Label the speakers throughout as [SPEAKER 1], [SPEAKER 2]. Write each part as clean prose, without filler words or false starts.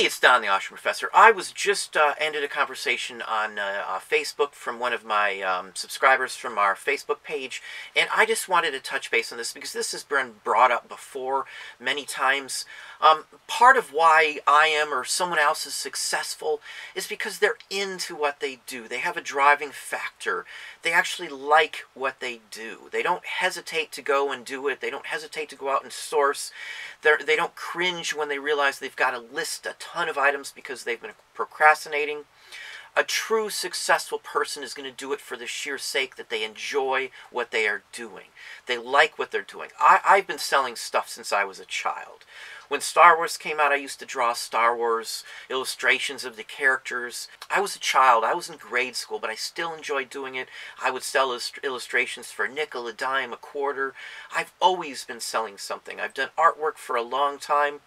[SPEAKER 1] It's Don the Auction Professor. I was just ended a conversation on Facebook from one of my subscribers from our Facebook page, and I just wanted to touch base on this because this has been brought up before many times. Part of why I am or someone else is successful is because they're into what they do. They have a driving factor. They actually like what they do. They don't hesitate to go and do it. They don't hesitate to go out and source. They don't cringe when they realize they've got to list a ton of items because they've been procrastinating. A true successful person is going to do it for the sheer sake that they enjoy what they are doing. They like what they're doing. I've been selling stuff since I was a child. When Star Wars came out, I used to draw Star Wars illustrations of the characters. I was a child. I was in grade school, but I still enjoyed doing it. I would sell illustrations for a nickel, a dime, a quarter. I've always been selling something. I've done artwork for a long time.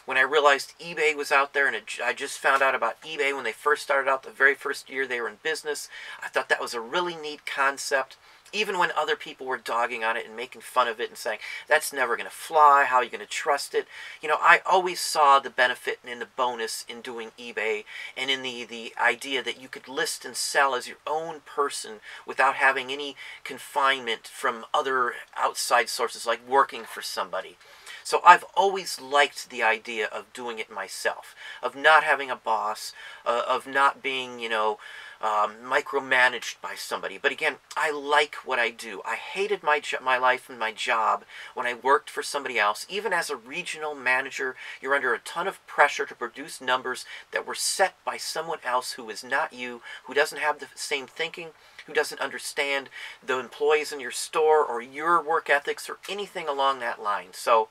[SPEAKER 1] When I realized eBay was out there, and I just found out about eBay when they first started out, the very first year they were in business, I thought that was a really neat concept. Even when other people were dogging on it and making fun of it and saying, that's never going to fly, how are you going to trust it? You know, I always saw the benefit and the bonus in doing eBay and in the idea that you could list and sell as your own person without having any confinement from other outside sources like working for somebody. So I've always liked the idea of doing it myself, of not having a boss, of not being, you know, micromanaged by somebody. But again, I like what I do. I hated my life and my job when I worked for somebody else. Even as a regional manager, you're under a ton of pressure to produce numbers that were set by someone else who is not you, who doesn't have the same thinking, who doesn't understand the employees in your store or your work ethics or anything along that line. So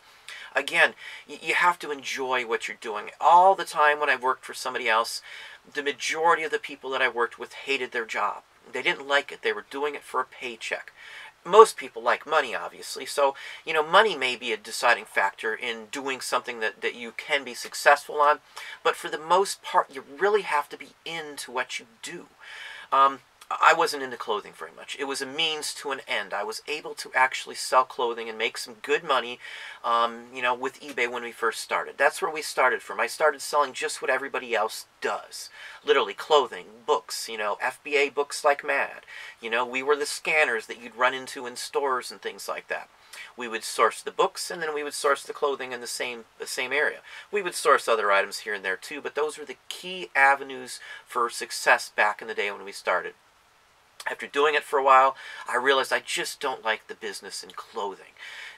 [SPEAKER 1] again, you have to enjoy what you're doing. All the time when I worked for somebody else, the majority of the people that I worked with hated their job. They didn't like it. They were doing it for a paycheck. Most people like money, obviously. So, you know, money may be a deciding factor in doing something that you can be successful on. But for the most part, you really have to be into what you do. I wasn't into clothing very much. It was a means to an end. I was able to actually sell clothing and make some good money, you know, with eBay when we first started. That's where we started from. I started selling just what everybody else does. Literally clothing, books, you know, FBA books like mad. You know, we were the scanners that you'd run into in stores and things like that. We would source the books, and then we would source the clothing in the same area. We would source other items here and there too, but those were the key avenues for success back in the day when we started. After doing it for a while, I realized I just don't like the business in clothing.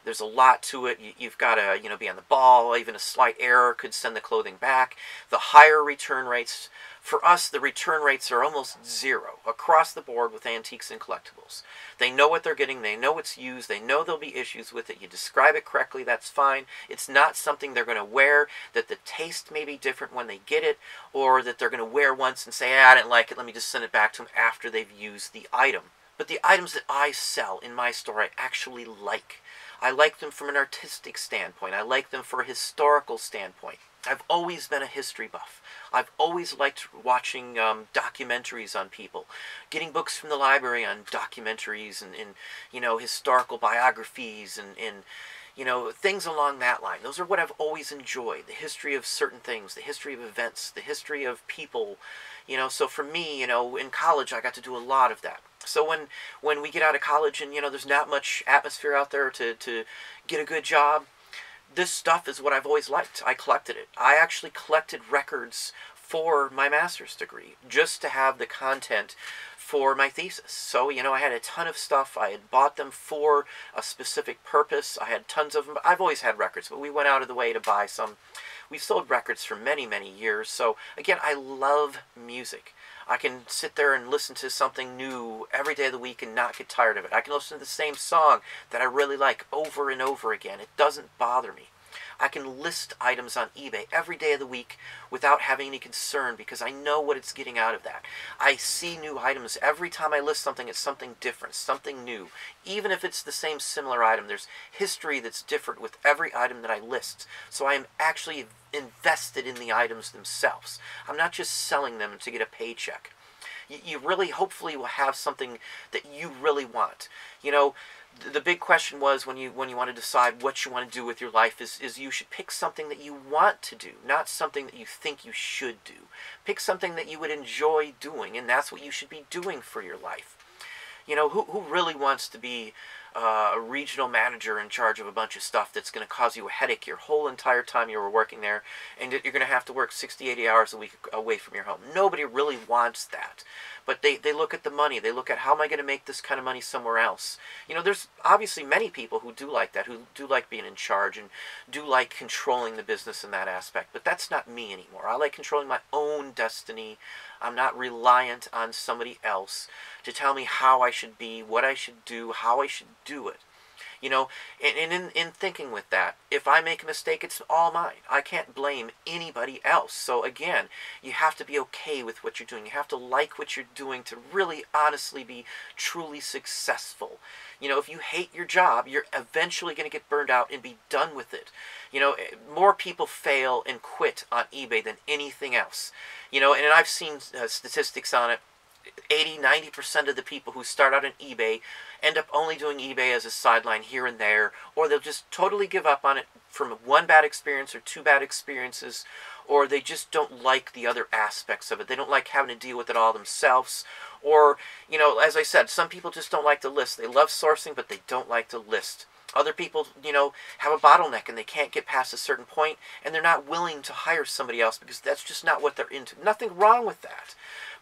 [SPEAKER 1] There's a lot to it. You've got to, you know, be on the ball. Even a slight error could send the clothing back. The higher return rates, for us, the return rates are almost zero across the board with antiques and collectibles. They know what they're getting. They know it's used. They know there'll be issues with it. You describe it correctly, that's fine. It's not something they're going to wear, that the taste may be different when they get it, or that they're going to wear once and say, I didn't like it, let me just send it back to them after they've used the item. But the items that I sell in my store, I actually like. I like them from an artistic standpoint. I like them for a historical standpoint. I've always been a history buff. I've always liked watching documentaries on people, getting books from the library on documentaries and you know, historical biographies and you know, things along that line. Those are what I've always enjoyed. The history of certain things, the history of events, the history of people. You know, so for me, you know, in college I got to do a lot of that. So when we get out of college and, you know, there's not much atmosphere out there to get a good job, this stuff is what I've always liked. I collected it. I actually collected records for my master's degree just to have the content for my thesis. So, you know, I had a ton of stuff. I had bought them for a specific purpose. I had tons of them. I've always had records, but we went out of the way to buy some. We've sold records for many, many years. So, again, I love music. I can sit there and listen to something new every day of the week and not get tired of it. I can listen to the same song that I really like over and over again. It doesn't bother me. I can list items on eBay every day of the week without having any concern because I know what it's getting out of that. I see new items. Every time I list something, it's something different, something new. Even if it's the same similar item, there's history that's different with every item that I list. So I am actually invested in the items themselves. I'm not just selling them to get a paycheck. You really hopefully will have something that you really want. You know, the big question was when you want to decide what you want to do with your life is you should pick something that you want to do, not something that you think you should do. Pick something that you would enjoy doing, and that's what you should be doing for your life. You know, who really wants to be a regional manager in charge of a bunch of stuff that's going to cause you a headache your whole entire time you were working there, and that you're going to have to work 60, 80 hours a week away from your home? Nobody really wants that. But they look at the money. They look at, how am I going to make this kind of money somewhere else? You know, there's obviously many people who do like that, who do like being in charge and do like controlling the business in that aspect. But that's not me anymore. I like controlling my own destiny. I'm not reliant on somebody else to tell me how I should be, what I should do, how I should do it. You know, and in thinking with that, if I make a mistake, it's all mine. I can't blame anybody else. So again, you have to be okay with what you're doing. You have to like what you're doing to really honestly be truly successful. You know, if you hate your job, you're eventually going to get burned out and be done with it. You know, more people fail and quit on eBay than anything else. You know, and I've seen statistics on it. 80–90% of the people who start out on eBay end up only doing eBay as a sideline here and there, or they'll just totally give up on it from one bad experience or two bad experiences, or they just don't like the other aspects of it. They don't like having to deal with it all themselves. Or, you know, as I said, some people just don't like to list. They love sourcing, but they don't like to list. Other people, you know, have a bottleneck and they can't get past a certain point, and they're not willing to hire somebody else because that's just not what they're into. Nothing wrong with that.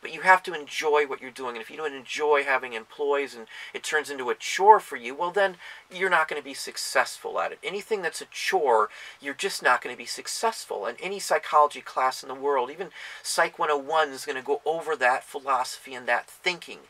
[SPEAKER 1] But you have to enjoy what you're doing. And if you don't enjoy having employees and it turns into a chore for you, well, then you're not going to be successful at it. Anything that's a chore, you're just not going to be successful. And any psychology class in the world, even Psych 101, is going to go over that philosophy and that thinking.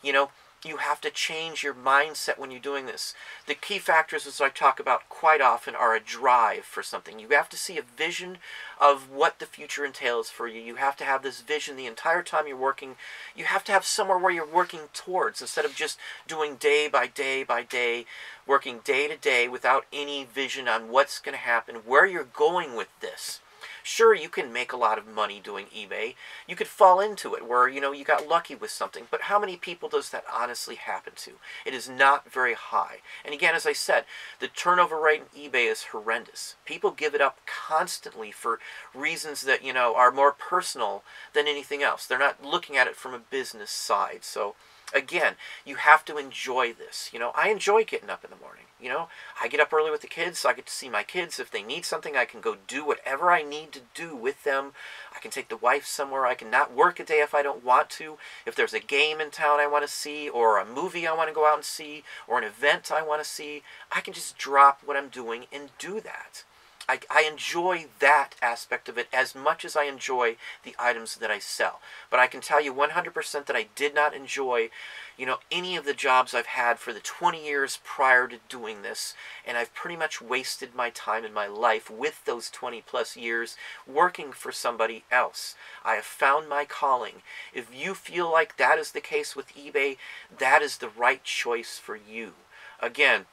[SPEAKER 1] You know, you have to change your mindset when you're doing this. The key factors, as I talk about quite often, are a drive for something. You have to see a vision of what the future entails for you. You have to have this vision the entire time you're working. You have to have somewhere where you're working towards, instead of just doing day by day by day, working day to day without any vision on what's going to happen, where you're going with this. Sure, you can make a lot of money doing eBay. You could fall into it where, you know, you got lucky with something. But how many people does that honestly happen to? It is not very high. And again, as I said, the turnover rate in eBay is horrendous. People give it up constantly for reasons that, you know, are more personal than anything else. They're not looking at it from a business side. So again, you have to enjoy this. You know, I enjoy getting up in the morning. You know, I get up early with the kids, so I get to see my kids. If they need something, I can go do whatever I need to do with them. I can take the wife somewhere. I can not work a day if I don't want to. If there's a game in town I want to see, or a movie I want to go out and see, or an event I want to see, I can just drop what I'm doing and do that. I enjoy that aspect of it as much as I enjoy the items that I sell. But I can tell you 100% that I did not enjoy, you know, any of the jobs I've had for the 20 years prior to doing this. And I've pretty much wasted my time in my life with those 20 plus years working for somebody else. I have found my calling. If you feel like that is the case with eBay, that is the right choice for you. Again,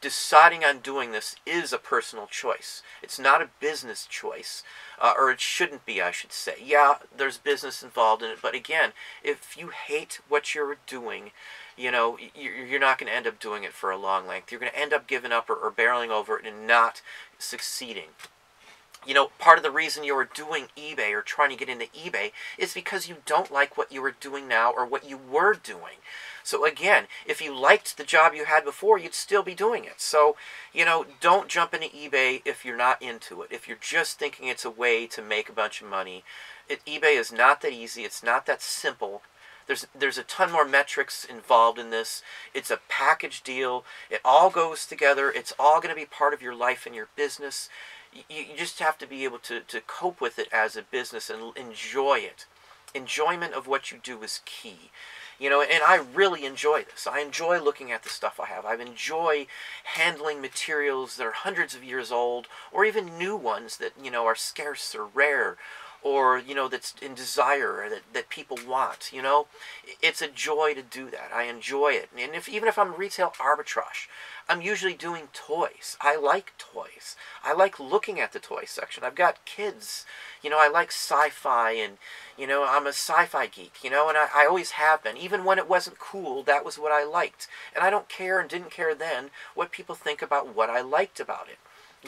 [SPEAKER 1] deciding on doing this is a personal choice. It's not a business choice, or it shouldn't be, I should say. Yeah, there's business involved in it, but again, if you hate what you're doing, you know, you're not going to end up doing it for a long length. You're going to end up giving up or barreling over it and not succeeding. You know, part of the reason you were doing eBay or trying to get into eBay is because you don't like what you were doing now or what you were doing. So again, if you liked the job you had before, you'd still be doing it. So, you know, don't jump into eBay if you're not into it. If you're just thinking it's a way to make a bunch of money, eBay is not that easy. It's not that simple. There's a ton more metrics involved in this. It's a package deal. It all goes together. It's all going to be part of your life and your business. You just have to be able to cope with it as a business and enjoy it. Enjoyment of what you do is key. You know, and I really enjoy this. I enjoy looking at the stuff I have. I enjoy handling materials that are hundreds of years old, or even new ones that, you know, are scarce or rare. or, you know, that's in desire, or that people want, you know. It's a joy to do that. I enjoy it. And even if I'm retail arbitrage, I'm usually doing toys. I like toys. I like looking at the toy section. I've got kids. You know, I like sci-fi, and, you know, I'm a sci-fi geek, you know, and I always have been. Even when it wasn't cool, that was what I liked. And I don't care and didn't care then what people think about what I liked about it.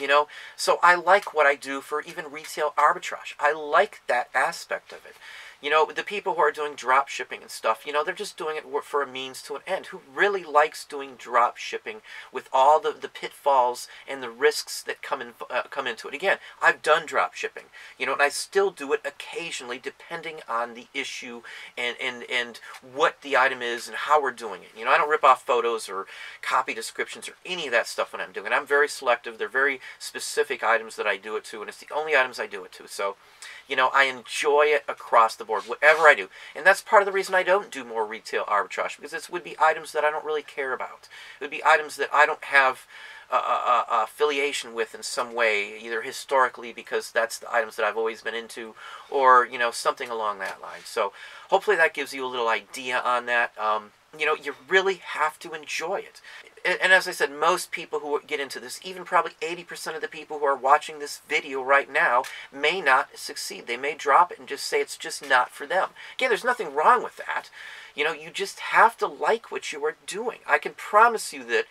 [SPEAKER 1] You know, so I like what I do for even retail arbitrage. I like that aspect of it. You know, the people who are doing drop shipping and stuff, you know, they're just doing it for a means to an end. Who really likes doing drop shipping with all the pitfalls and the risks that come into it? Again, I've done drop shipping, you know, and I still do it occasionally depending on the issue and what the item is and how we're doing it. You know, I don't rip off photos or copy descriptions or any of that stuff when I'm doing it. I'm very selective. They're very specific items that I do it to, and it's the only items I do it to. So, you know, I enjoy it across the board, whatever I do. And that's part of the reason I don't do more retail arbitrage, because it would be items that I don't really care about. It would be items that I don't have affiliation with in some way, either historically because that's the items that I've always been into, or, you know, something along that line. So hopefully that gives you a little idea on that. You know, you really have to enjoy it. And as I said, most people who get into this, even probably 80% of the people who are watching this video right now, may not succeed. They may drop it and just say it's just not for them. Again, there's nothing wrong with that. You know, you just have to like what you are doing. I can promise you that,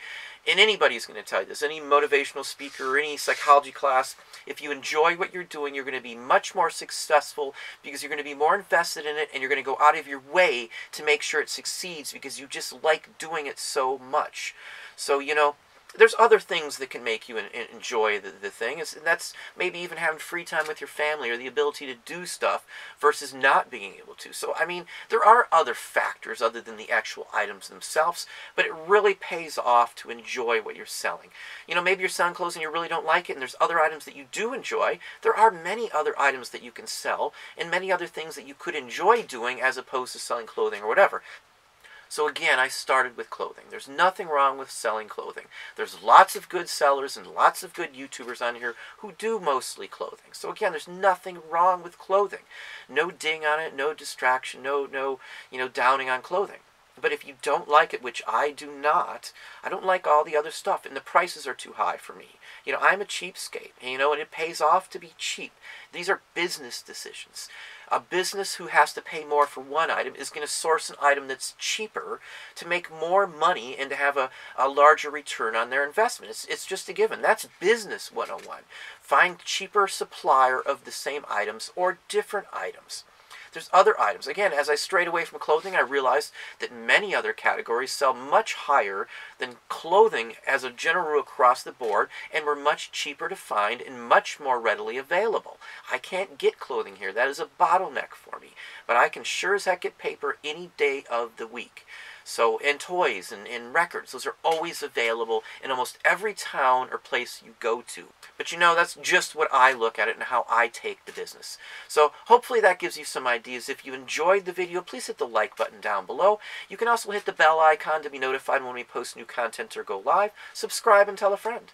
[SPEAKER 1] and anybody's going to tell you this, any motivational speaker or any psychology class, if you enjoy what you're doing, you're going to be much more successful because you're going to be more invested in it, and you're going to go out of your way to make sure it succeeds because you just like doing it so much. So, you know, there's other things that can make you enjoy the thing, and that's maybe even having free time with your family or the ability to do stuff versus not being able to. So, I mean, there are other factors other than the actual items themselves, but it really pays off to enjoy what you're selling. You know, maybe you're selling clothes and you really don't like it, and there's other items that you do enjoy. There are many other items that you can sell and many other things that you could enjoy doing as opposed to selling clothing or whatever. So again, I started with clothing. There's nothing wrong with selling clothing. There's lots of good sellers and lots of good YouTubers on here who do mostly clothing. So again, there's nothing wrong with clothing. No ding on it, no distraction, no you know, downing on clothing. But if you don't like it, which I do not, I don't like all the other stuff, and the prices are too high for me. You know, I'm a cheapskate, you know, and it pays off to be cheap. These are business decisions. A business who has to pay more for one item is going to source an item that's cheaper to make more money and to have a larger return on their investment. It's just a given. That's business 101. Find cheaper supplier of the same items or different items. There's other items. Again, as I strayed away from clothing, I realized that many other categories sell much higher than clothing as a general rule across the board, and were much cheaper to find and much more readily available. I can't get clothing here. That is a bottleneck for me. But I can sure as heck get paper any day of the week. So, and toys and records, those are always available in almost every town or place you go to. But you know, that's just what I look at it and how I take the business. So hopefully that gives you some ideas. If you enjoyed the video, please hit the like button down below. You can also hit the bell icon to be notified when we post new content or go live. Subscribe and tell a friend.